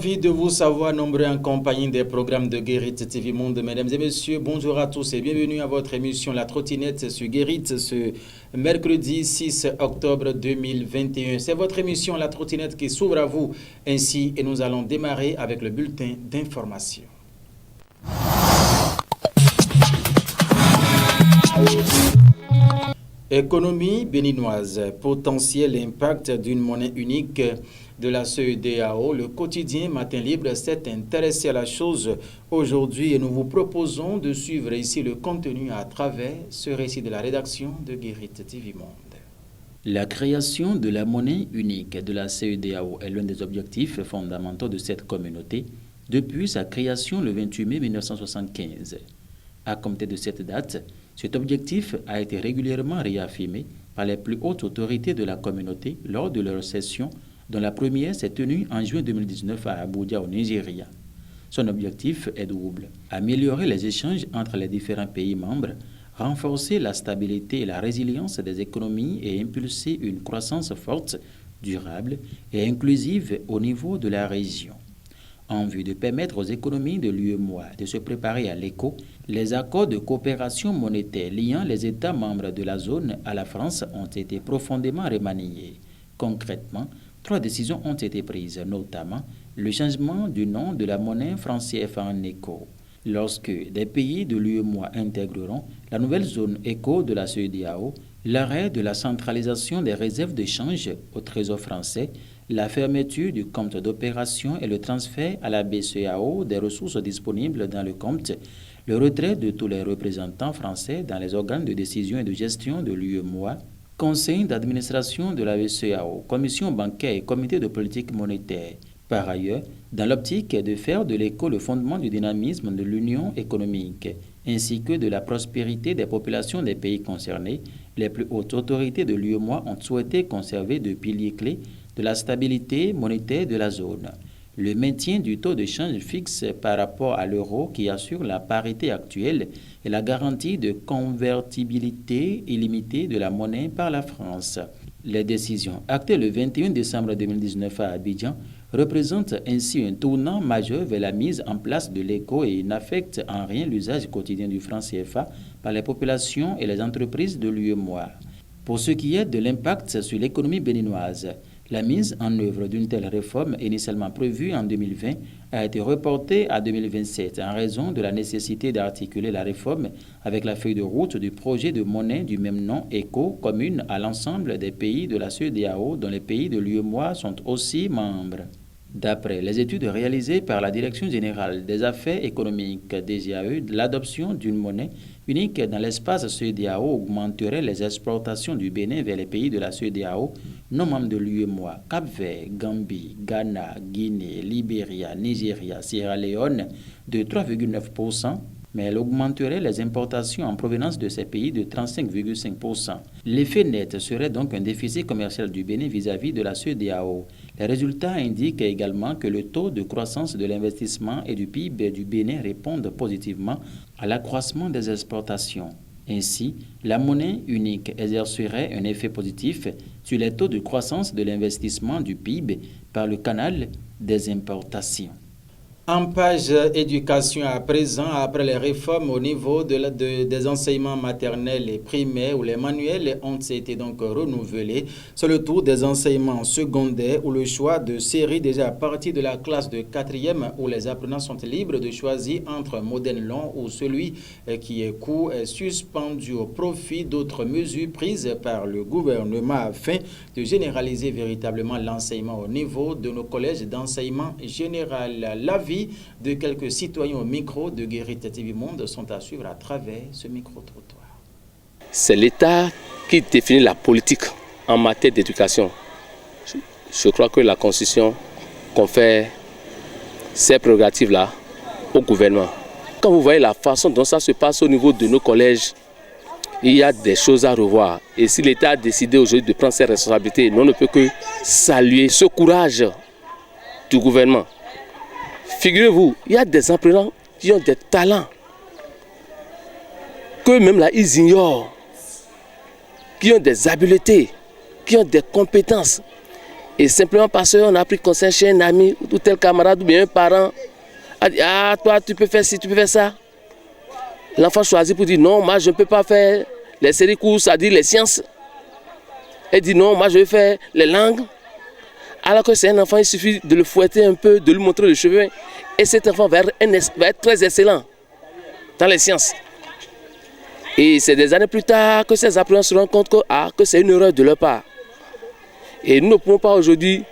Ravi de vous savoir nombreux en compagnie des programmes de Guérit TV Monde. Mesdames et messieurs, bonjour à tous et bienvenue à votre émission La Trottinette sur Guérit ce mercredi 6 octobre 2021. C'est votre émission La Trottinette qui s'ouvre à vous ainsi et nous allons démarrer avec le bulletin d'information. Économie béninoise, potentiel impact d'une monnaie unique de la CEDEAO. Le quotidien Matin Libre s'est intéressé à la chose aujourd'hui et nous vous proposons de suivre ici le contenu à travers ce récit de la rédaction de Guérit TV Monde. La création de la monnaie unique de la CEDEAO est l'un des objectifs fondamentaux de cette communauté depuis sa création le 28 mai 1975. À compter de cette date, cet objectif a été régulièrement réaffirmé par les plus hautes autorités de la communauté lors de leur session, dont la première s'est tenue en juin 2019 à Abuja au Nigeria. Son objectif est double: améliorer les échanges entre les différents pays membres, renforcer la stabilité et la résilience des économies et impulser une croissance forte, durable et inclusive au niveau de la région. En vue de permettre aux économies de l'UEMOA de se préparer à l'écho, les accords de coopération monétaire liant les États membres de la zone à la France ont été profondément remaniés. Concrètement, 3 décisions ont été prises, notamment le changement du nom de la monnaie franc CFA en ECO. Lorsque des pays de l'UEMOA intégreront la nouvelle zone ECO de la CEDEAO, l'arrêt de la centralisation des réserves de change au Trésor français, la fermeture du compte d'opération et le transfert à la BCEAO des ressources disponibles dans le compte, le retrait de tous les représentants français dans les organes de décision et de gestion de l'UEMOA, conseil d'administration de la BCEAO, commission bancaire et comité de politique monétaire. Par ailleurs, dans l'optique de faire de l'éco le fondement du dynamisme de l'union économique, ainsi que de la prospérité des populations des pays concernés, les plus hautes autorités de l'UEMOA ont souhaité conserver 2 piliers clés de la stabilité monétaire de la zone. Le maintien du taux de change fixe par rapport à l'euro qui assure la parité actuelle et la garantie de convertibilité illimitée de la monnaie par la France. Les décisions actées le 21 décembre 2019 à Abidjan représentent ainsi un tournant majeur vers la mise en place de l'ECO et n'affectent en rien l'usage quotidien du franc CFA par les populations et les entreprises de l'UEMOA. Pour ce qui est de l'impact sur l'économie béninoise, la mise en œuvre d'une telle réforme, initialement prévue en 2020, a été reportée à 2027 en raison de la nécessité d'articuler la réforme avec la feuille de route du projet de monnaie du même nom ECO commune à l'ensemble des pays de la CEDEAO dont les pays de l'UEMOA sont aussi membres. D'après les études réalisées par la Direction générale des affaires économiques DGAE, l'adoption d'une monnaie unique dans l'espace CEDEAO augmenterait les exportations du Bénin vers les pays de la CEDEAO non membres de l'UEMOA, Cap-Vert, Gambie, Ghana, Guinée, Libéria, Nigeria, Sierra Leone de 3,9%, mais elle augmenterait les importations en provenance de ces pays de 35,5%. L'effet net serait donc un déficit commercial du Bénin vis-à-vis de la CEDEAO. Les résultats indiquent également que le taux de croissance de l'investissement et du PIB du Bénin répondent positivement à l'accroissement des exportations. Ainsi, la monnaie unique exercerait un effet positif sur les taux de croissance de l'investissement du PIB par le canal des importations. En page éducation à présent, après les réformes au niveau des enseignements maternels et primaires où les manuels ont été donc renouvelés, c'est le tour des enseignements secondaires où le choix de série déjà à partir de la classe de 4e où les apprenants sont libres de choisir entre un modèle long ou celui qui est court est suspendu au profit d'autres mesures prises par le gouvernement afin de généraliser véritablement l'enseignement au niveau de nos collèges d'enseignement général. L'avis de quelques citoyens au micro de Guérit TV Monde sont à suivre à travers ce micro-trottoir. C'est l'État qui définit la politique en matière d'éducation. Je crois que la Constitution confère ces prérogatives-là au gouvernement. Quand vous voyez la façon dont ça se passe au niveau de nos collèges, il y a des choses à revoir. Et si l'État a décidé aujourd'hui de prendre ses responsabilités, on ne peut que saluer ce courage du gouvernement. Figurez-vous, il y a des apprenants qui ont des talents que même là ils ignorent, qui ont des habiletés, qui ont des compétences. Et simplement parce qu'on a pris conseil chez un ami ou tel camarade ou bien un parent, a dit, ah, toi, tu peux faire ci, tu peux faire ça. L'enfant choisit pour dire, non, moi, je ne peux pas faire les séries courtes, c'est-à-dire les sciences. Elle dit, non, moi, je vais faire les langues. Alors que c'est un enfant, il suffit de le fouetter un peu, de lui montrer le chemin. Et cet enfant va être très excellent dans les sciences. Et c'est des années plus tard que ces apprenants se rendent compte que c'est une erreur de leur part. Et nous ne pouvons pas aujourd'hui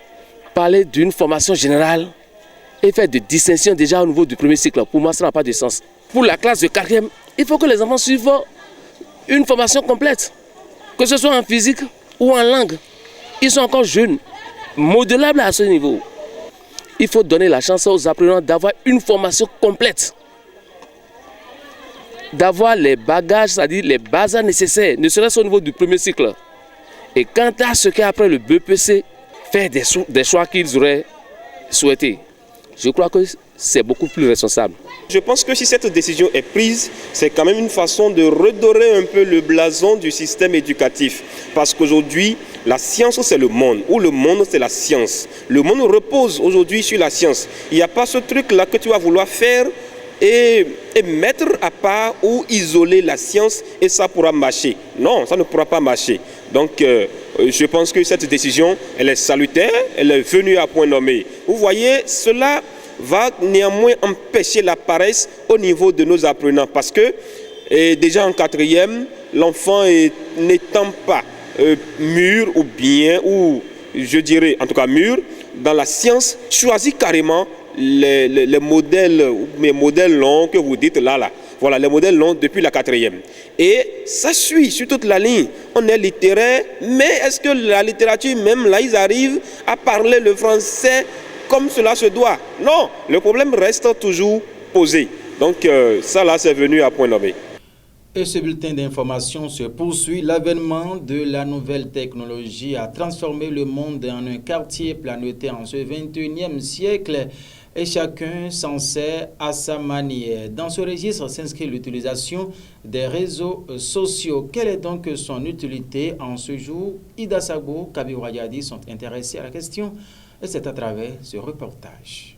parler d'une formation générale et faire de distinction déjà au niveau du premier cycle. Pour moi, ça n'a pas de sens. Pour la classe de 4e, il faut que les enfants suivent une formation complète, que ce soit en physique ou en langue. Ils sont encore jeunes, modélables à ce niveau. Il faut donner la chance aux apprenants d'avoir une formation complète, d'avoir les bagages, c'est-à-dire les bases nécessaires, ne serait-ce au niveau du premier cycle. Et quant à ce qu'est après le BPC, faire des choix qu'ils auraient souhaités. Je crois que c'est beaucoup plus responsable. Je pense que si cette décision est prise, c'est quand même une façon de redorer un peu le blason du système éducatif. Parce qu'aujourd'hui, la science, c'est le monde, ou le monde, c'est la science. Le monde repose aujourd'hui sur la science. Il n'y a pas ce truc-là que tu vas vouloir faire et mettre à part ou isoler la science et ça pourra marcher. Non, ça ne pourra pas marcher. Donc, je pense que cette décision, elle est salutaire, elle est venue à point nommé. Vous voyez, cela va néanmoins empêcher la paresse au niveau de nos apprenants parce que déjà en 4e, l'enfant n'étant pas mûr ou bien, ou je dirais en tout cas mûr, dans la science, choisit carrément les modèles, mes modèles longs que vous dites là. Voilà, les modèles longs depuis la 4e. Et ça suit sur toute la ligne. On est littéraire, mais est-ce que la littérature, même là, ils arrivent à parler le français comme cela se doit? Non, le problème reste toujours posé. Donc ça là, c'est venu à point nommé. Et ce bulletin d'information se poursuit. L'avènement de la nouvelle technologie a transformé le monde en un quartier planétaire en ce 21e siècle et chacun s'en sert à sa manière. Dans ce registre s'inscrit l'utilisation des réseaux sociaux. Quelle est donc son utilité en ce jour? Ida Sago, Kabir Wayadi sont intéressés à la question et c'est à travers ce reportage.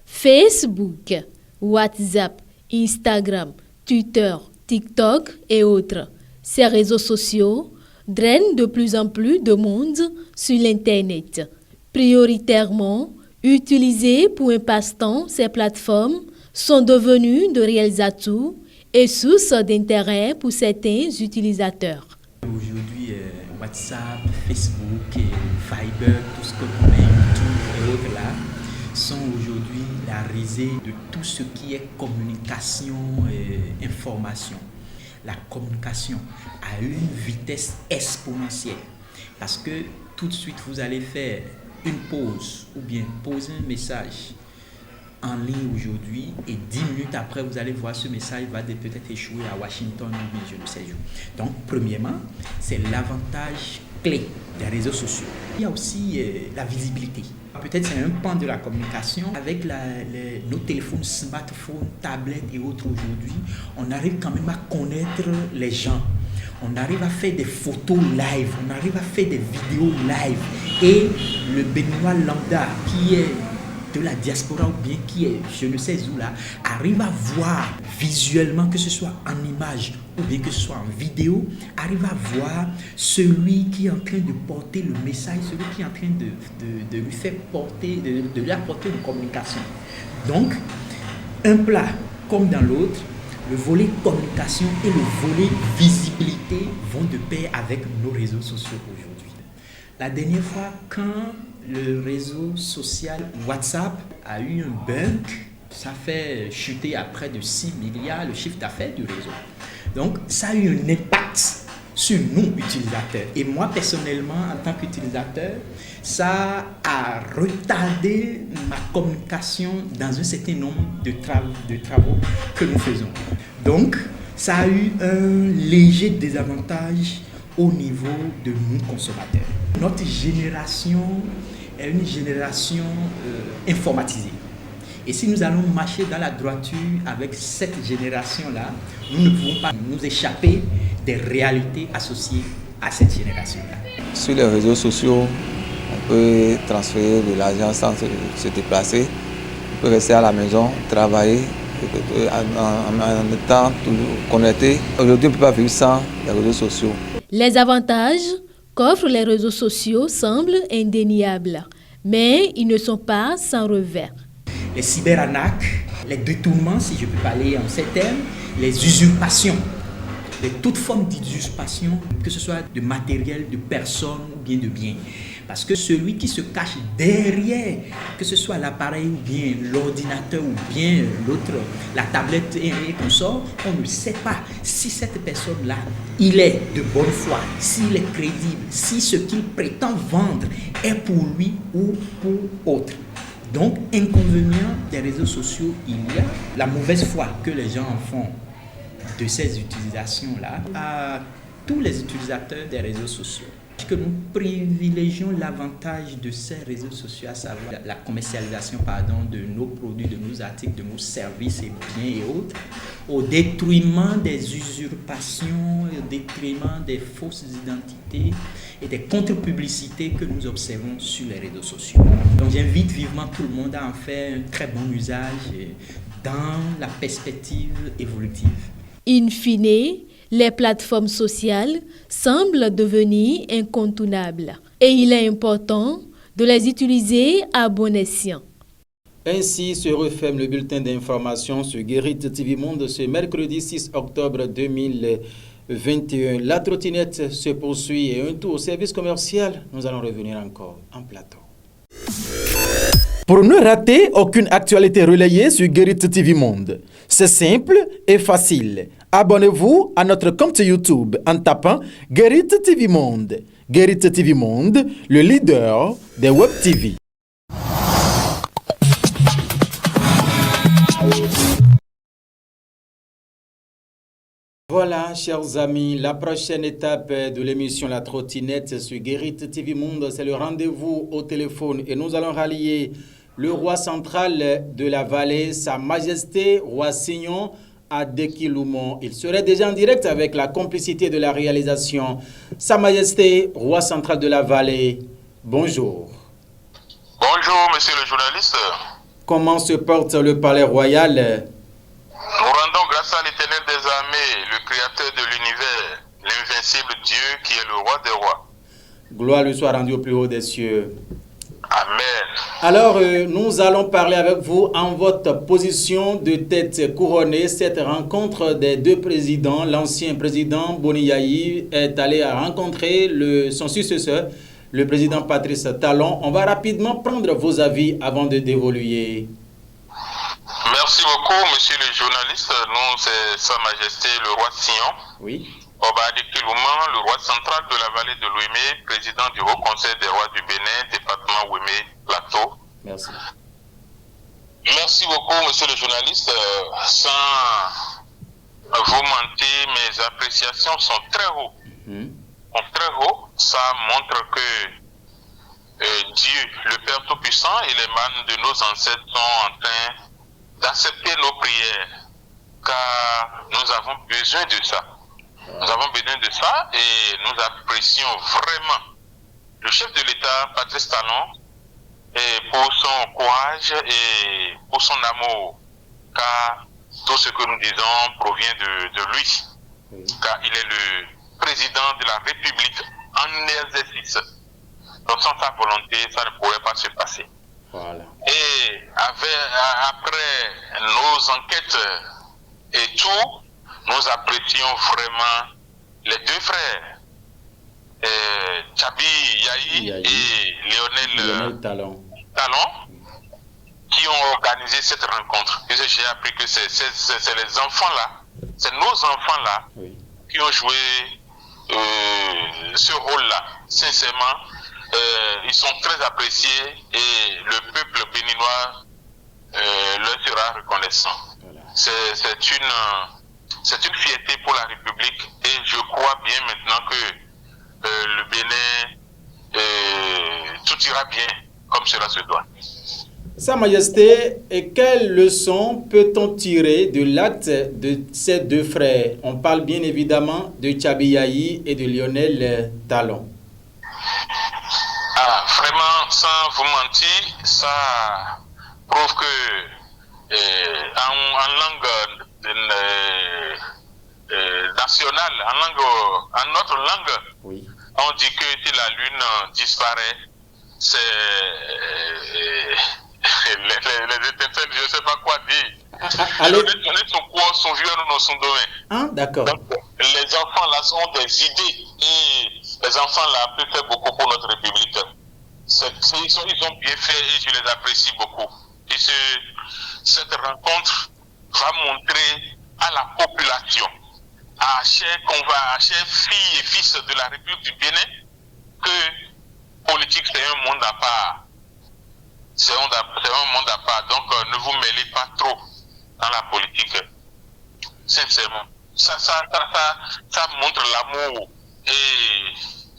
Facebook, WhatsApp, Instagram, Twitter, TikTok et autres. Ces réseaux sociaux drainent de plus en plus de monde sur l'Internet. Prioritairement utilisés pour un passe-temps, ces plateformes sont devenues de réels atouts et sources d'intérêt pour certains utilisateurs. Aujourd'hui, WhatsApp, Facebook, Viber, tout ce que l'on a, YouTube et autres là, sont aujourd'hui la risée de tout ce qui est communication et information. La communication a une vitesse exponentielle parce que tout de suite vous allez faire une pause ou bien poser un message en ligne aujourd'hui et 10 minutes après vous allez voir ce message va peut-être échouer à Washington ou bien je ne sais où. Donc premièrement, c'est l'avantage clé des réseaux sociaux. Il y a aussi la visibilité. Peut-être c'est un pan de la communication. Avec nos téléphones, smartphones, tablettes et autres aujourd'hui, on arrive quand même à connaître les gens. On arrive à faire des photos live, on arrive à faire des vidéos live. Et le Béninois lambda qui est de la diaspora ou bien qui est je ne sais où là, arrive à voir visuellement, que ce soit en image ou bien que ce soit en vidéo, arrive à voir celui qui est en train de porter le message, celui qui est en train de lui faire porter, de lui apporter une communication. Donc, un plat comme dans l'autre, le volet communication et le volet visibilité vont de pair avec nos réseaux sociaux aujourd'hui. La dernière fois, quand le réseau social WhatsApp a eu un bug, ça fait chuter à près de 6 milliards le chiffre d'affaires du réseau. Donc, ça a eu un impact sur nous, utilisateurs. Et moi, personnellement, en tant qu'utilisateur, ça a retardé ma communication dans un certain nombre de travaux que nous faisons. Donc, ça a eu un léger désavantage au niveau de nous, consommateurs. Notre génération est une génération informatisée. Et si nous allons marcher dans la droiture avec cette génération-là, nous ne pouvons pas nous échapper des réalités associées à cette génération-là. Sur les réseaux sociaux, on peut transférer de l'argent sans se déplacer. On peut rester à la maison, travailler en étant toujours connecté. Aujourd'hui, on ne peut pas vivre sans les réseaux sociaux. Les avantages qu'offrent les réseaux sociaux semblent indéniables, mais ils ne sont pas sans revers. Les cyberarnaques, les détournements, si je peux parler en ces termes, les usurpations, toutes formes d'usurpation, que ce soit de matériel, de personnes ou bien de biens. Parce que celui qui se cache derrière, que ce soit l'appareil ou bien l'ordinateur ou bien l'autre, la tablette et consort, on ne sait pas si cette personne-là, il est de bonne foi, s'il est crédible, si ce qu'il prétend vendre est pour lui ou pour autre. Donc, inconvénient des réseaux sociaux, il y a la mauvaise foi que les gens en font de ces utilisations-là à tous les utilisateurs des réseaux sociaux. Que nous privilégions l'avantage de ces réseaux sociaux, à savoir la commercialisation de nos produits, de nos articles, de nos services et biens et autres, au détriment des usurpations, au détriment des fausses identités et des contre-publicités que nous observons sur les réseaux sociaux. Donc j'invite vivement tout le monde à en faire un très bon usage dans la perspective évolutive. In fine, les plateformes sociales semblent devenir incontournables et il est important de les utiliser à bon escient. Ainsi se referme le bulletin d'information sur Guérit TV Monde ce mercredi 6 octobre 2021. La trottinette se poursuit et un tour au service commercial. Nous allons revenir encore en plateau. Pour ne rater aucune actualité relayée sur Guérit TV Monde, c'est simple et facile. Abonnez-vous à notre compte YouTube en tapant Guérit TV Monde. Guérit TV Monde, le leader des Web TV. Voilà, chers amis, la prochaine étape de l'émission La Trottinette sur Guérit TV Monde, c'est le rendez-vous au téléphone et nous allons rallier le roi central de la vallée, Sa Majesté Roi Signon Adekiloumon. Il serait déjà en direct avec la complicité de la réalisation. Sa Majesté Roi central de la vallée, bonjour. Bonjour, monsieur le journaliste. Comment se porte le palais royal? Nous rendons grâce à l'Éternel des armées, le créateur de l'univers, l'invincible Dieu qui est le roi des rois. Gloire lui soit rendue au plus haut des cieux. Amen. Alors, nous allons parler avec vous en votre position de tête couronnée. Cette rencontre des deux présidents, l'ancien président Boni Yayi est allé rencontrer son successeur, le président Patrice Talon. On va rapidement prendre vos avis avant de dévoluer. Merci beaucoup, monsieur le journaliste. Nous, c'est Sa Majesté le roi Signon. Oui. Oba Adekiloumon, le roi central de la vallée de l'Ouémé, président du Haut Conseil des rois du Bénin, département Ouémé-Plateau. Merci. Merci beaucoup, monsieur le journaliste. Sans vous mentir, mes appréciations sont très hautes. Très haut. Ça montre que Dieu, le Père Tout-Puissant et les mânes de nos ancêtres sont en train d'accepter nos prières, car nous avons besoin de ça. Nous avons besoin de ça et nous apprécions vraiment le chef de l'État, Patrice Talon, et pour son courage et pour son amour, car tout ce que nous disons provient de lui, car il est le président de la République en exercice. Donc sans sa volonté, ça ne pourrait pas se passer. Voilà. Et après nos enquêtes et tout, nous apprécions vraiment les deux frères, Tchabi Yayi et Lionel Talon, qui ont organisé cette rencontre. Et j'ai appris que c'est les enfants-là, c'est nos enfants-là qui ont joué ce rôle-là. Sincèrement, ils sont très appréciés et le peuple béninois leur sera reconnaissant. Voilà. C'est une fierté pour la République et je crois bien maintenant que le Bénin, tout ira bien comme cela se doit. Sa Majesté, et quelles leçons peut-on tirer de l'acte de ces deux frères? On parle bien évidemment de Tchabi Yayi et de Lionel Talon. Vraiment, sans vous mentir, ça prouve que en langue nationale, en notre langue, oui. On dit que si la lune disparaît, c'est les étincelles, je ne sais pas quoi dire. Son vieux nous son domaine. Ah, d'accord. Les enfants là ont des idées et les enfants là peuvent faire beaucoup pour notre République. Ils ont bien fait et je les apprécie beaucoup. Et cette rencontre va montrer à la population, à chers filles et fils de la République du Bénin, que politique c'est un monde à part. C'est un monde à part. Donc ne vous mêlez pas trop dans la politique. Sincèrement. Ça montre l'amour. Et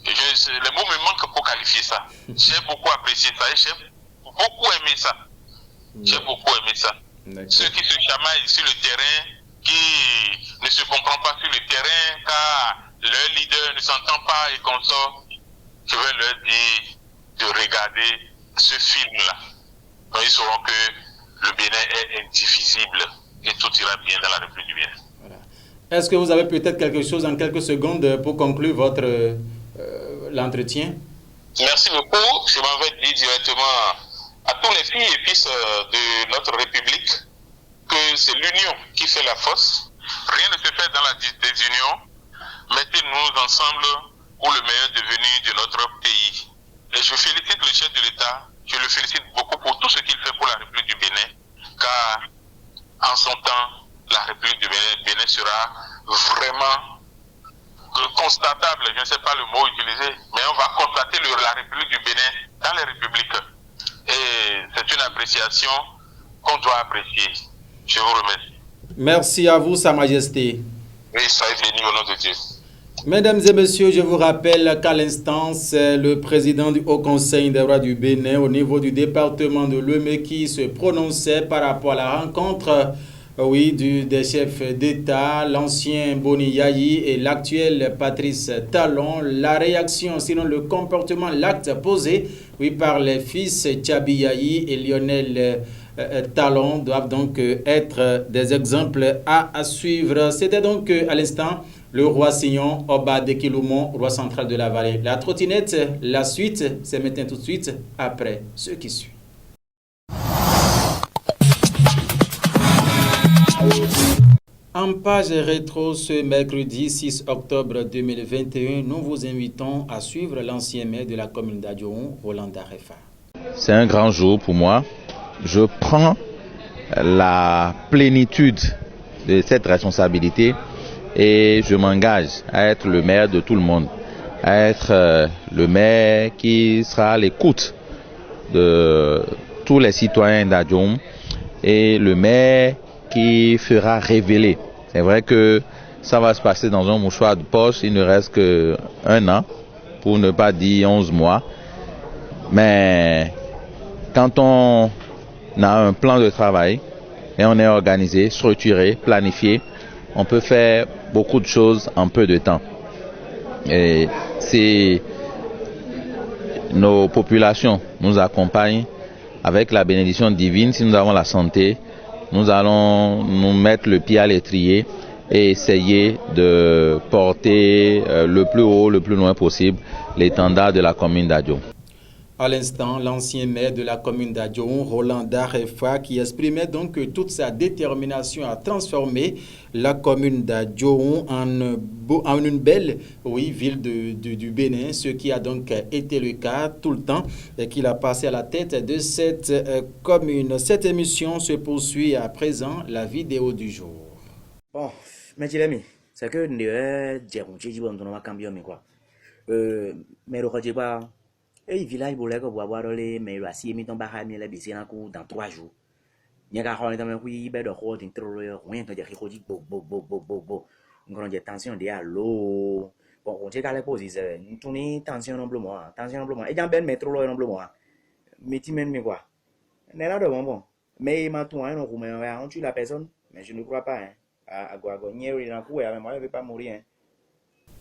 les mots me manquent pour qualifier ça. J'ai beaucoup apprécié ça et j'ai beaucoup aimé ça. J'ai beaucoup aimé ça. Ceux qui se chamaillent sur le terrain, qui ne se comprennent pas sur le terrain, car leur leader ne s'entend pas et qu'on sort, je vais leur dire de regarder ce film-là. Donc ils sauront que le Bénin est indivisible et tout ira bien dans la République du Bénin. Voilà. Est-ce que vous avez peut-être quelque chose en quelques secondes pour conclure votre l'entretien? Merci beaucoup. Je m'en vais dire directement à tous les filles et fils de notre République que c'est l'union qui fait la force. Rien ne se fait dans la désunion. Mettez-nous ensemble pour le meilleur devenir de notre pays. Et je félicite le chef de l'État. Je le félicite beaucoup pour tout ce qu'il fait pour la République du Bénin. Car en son temps, la République du Bénin sera vraiment constatable. Je ne sais pas le mot utilisé, mais on va constater la République du Bénin dans les républiques. Et c'est une appréciation qu'on doit apprécier. Je vous remercie. Merci à vous, Sa Majesté. Oui, soyez bénis au nom de Dieu. Mesdames et messieurs, je vous rappelle qu'à l'instant, c'est le président du Haut Conseil des rois du Bénin au niveau du département de Lemé qui se prononçait par rapport à la rencontre des chefs d'État, l'ancien Boni Yayi et l'actuel Patrice Talon. La réaction, sinon le comportement, l'acte posé par les fils Tchabi Yayi et Lionel Talon doivent donc être des exemples à suivre. C'était donc à l'instant le roi Signon, Oba de Kiloumon, roi central de la vallée. La trottinette, la suite, c'est maintenant tout de suite après ce qui suit. En page rétro ce mercredi 6 octobre 2021, nous vous invitons à suivre l'ancien maire de la commune d'Adjoun, Roland Darefa. C'est un grand jour pour moi. Je prends la plénitude de cette responsabilité et je m'engage à être le maire de tout le monde, à être le maire qui sera à l'écoute de tous les citoyens d'Adjoum et le maire qui fera révéler. C'est vrai que ça va se passer dans un mouchoir de poche, il ne reste qu'un an, pour ne pas dire 11 mois. Mais quand on a un plan de travail et on est organisé, structuré, planifié, on peut faire beaucoup de choses en peu de temps. Et si nos populations nous accompagnent avec la bénédiction divine, si nous avons la santé, nous allons nous mettre le pied à l'étrier et essayer de porter le plus haut, le plus loin possible l'étendard de la commune d'Adjoum. À l'instant, l'ancien maire de la commune d'Adjoum, Roland Darefa, qui exprimait donc toute sa détermination à transformer la commune d'Adjoum en une belle ville du Bénin, ce qui a donc été le cas tout le temps et qu'il a passé à la tête de cette commune. Cette émission se poursuit à présent, la vidéo du jour. Bon, mais c'est que nous mais le et village pour les que voir les mais la si mis dans barra mais la bisi dans 3 jours. Il y a quand même oui ben de holding trop rien que dire qu'il bo on dit tension de allo bon on dit qu'à la position tourner tension non moi et dans ben métro non moi mais tu m'aimes quoi n'est là de bon mais ma toi non on tue la personne mais je ne crois pas à quoi gagner dans coup et moi je vais pas mourir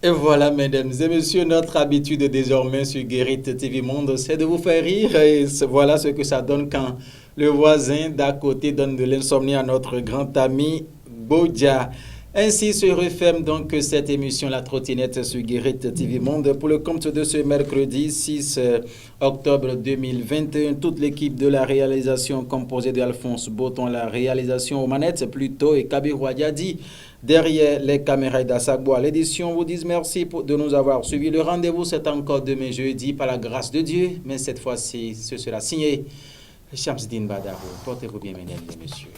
Et voilà, mesdames et messieurs, notre habitude désormais sur Guérit TV Monde, c'est de vous faire rire. Et voilà ce que ça donne quand le voisin d'à côté donne de l'insomnie à notre grand ami Bodja. Ainsi se referme donc cette émission La Trottinette sur Guérit TV Monde pour le compte de ce mercredi 6 octobre 2021. Toute l'équipe de la réalisation composée d'Alphonse Boton, la réalisation aux manettes plutôt, et Kabirou Diadi derrière les caméras d'Assagbo à l'édition, vous disent merci de nous avoir suivis. Le rendez-vous c'est encore demain jeudi par la grâce de Dieu, mais cette fois-ci ce sera signé Shamsdine Badarou. Portez-vous bien, mesdames et messieurs.